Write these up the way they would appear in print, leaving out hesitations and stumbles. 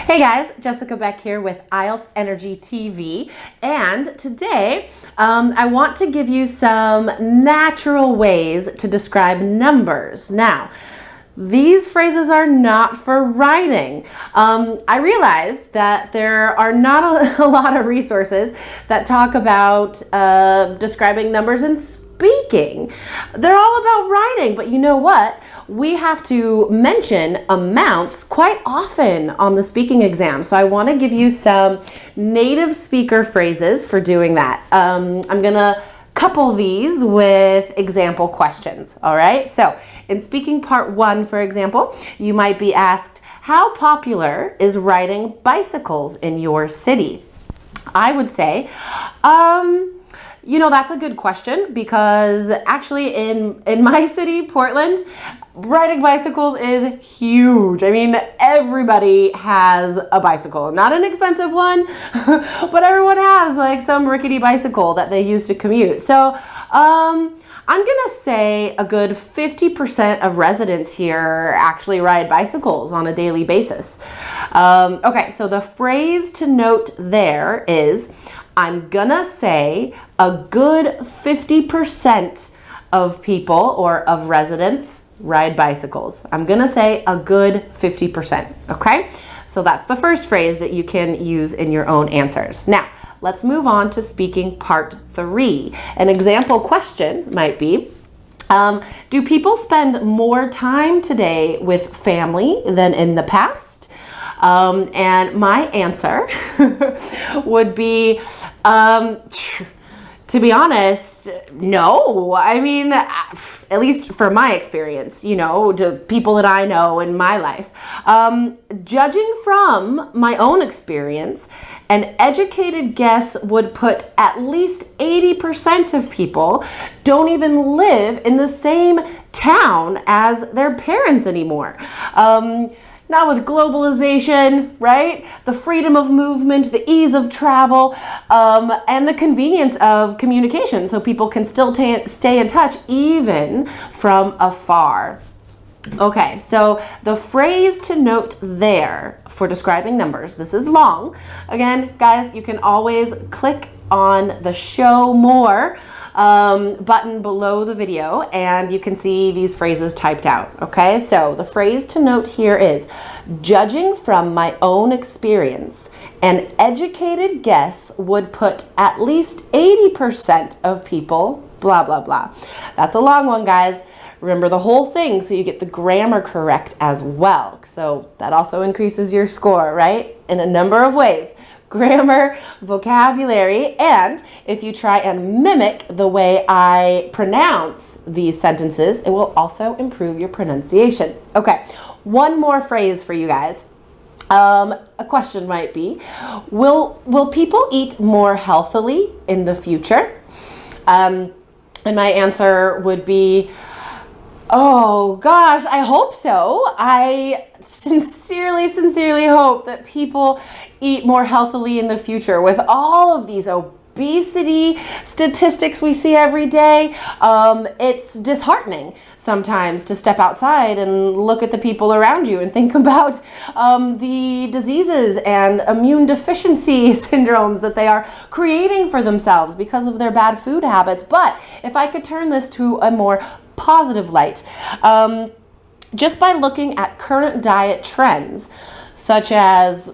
Hey guys, Jessica Beck here with IELTS Energy TV, and today I want to give you some natural ways to describe numbers. Now, these phrases are not for writing. I realize that there are not a lot of resources that talk about describing numbers in speaking. They're all about writing, but you know what? We have to mention amounts quite often on the speaking exam. So I want to give you some native speaker phrases for doing that. I'm going to couple these with example questions. All right. So in speaking part 1, for example, you might be asked, how popular is riding bicycles in your city? I would say, you know, that's a good question, because actually in my city, Portland, riding bicycles is huge. I mean, everybody has a bicycle. Not an expensive one, but everyone has like some rickety bicycle that they use to commute. So I'm gonna say a good 50% of residents here actually ride bicycles on a daily basis. Okay, so the phrase to note there is, I'm gonna say a good 50% of people or of residents ride bicycles. I'm gonna say a good 50%, okay? So that's the first phrase that you can use in your own answers. Now, let's move on to speaking part 3. An example question might be, do people spend more time today with family than in the past? And my answer would be, to be honest, no. I mean, at least for my experience, you know, to people that I know in my life. Judging from my own experience, an educated guess would put at least 80% of people don't even live in the same town as their parents anymore. Now with globalization, right? The freedom of movement, the ease of travel, and the convenience of communication, so people can still stay in touch even from afar. Okay, so the phrase to note there for describing numbers, this is long. Again, guys, you can always click on the show more button below the video and you can see these phrases typed out. Okay, so the phrase to note here is, judging from my own experience, an educated guess would put at least 80% of people blah blah blah. That's a long one, guys. Remember the whole thing so you get the grammar correct as well. So that also increases your score, right? In a number of ways. Grammar, vocabulary, and if you try and mimic the way I pronounce these sentences, it will also improve your pronunciation. Okay, one more phrase for you guys. A question might be, will people eat more healthily in the future? And my answer would be, oh gosh, I hope so. I sincerely hope that people eat more healthily in the future. With all of these obesity statistics we see every day, it's disheartening sometimes to step outside and look at the people around you and think about the diseases and immune deficiency syndromes that they are creating for themselves because of their bad food habits. But if I could turn this to a more positive light, just by looking at current diet trends, such as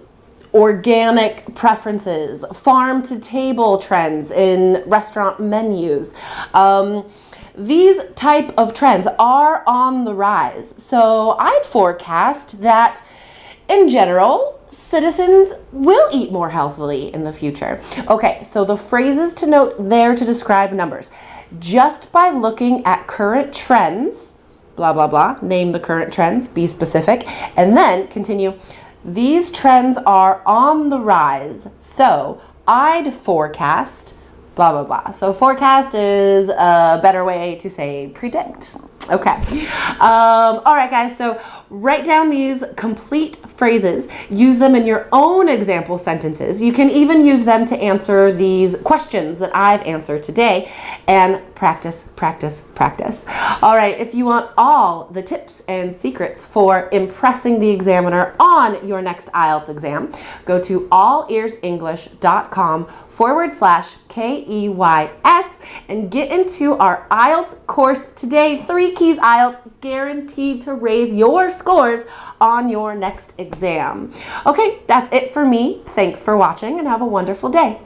organic preferences, farm to table trends in restaurant menus, these type of trends are on the rise. So I'd forecast that in general, citizens will eat more healthily in the future. Okay, so the phrases to note there to describe numbers. Just by looking at current trends, blah, blah, blah, name the current trends, be specific, and then continue. These trends are on the rise, so I'd forecast, blah, blah, blah. So forecast is a better way to say predict. Okay. All right, guys, so write down these complete phrases, use them in your own example sentences. You can even use them to answer these questions that I've answered today, and practice, practice, practice. All right, if you want all the tips and secrets for impressing the examiner on your next IELTS exam, go to allearsenglish.com/KEYS and get into our IELTS course today. 3 Keys IELTS, guaranteed to raise your scores on your next exam. Okay, that's it for me. Thanks for watching and have a wonderful day.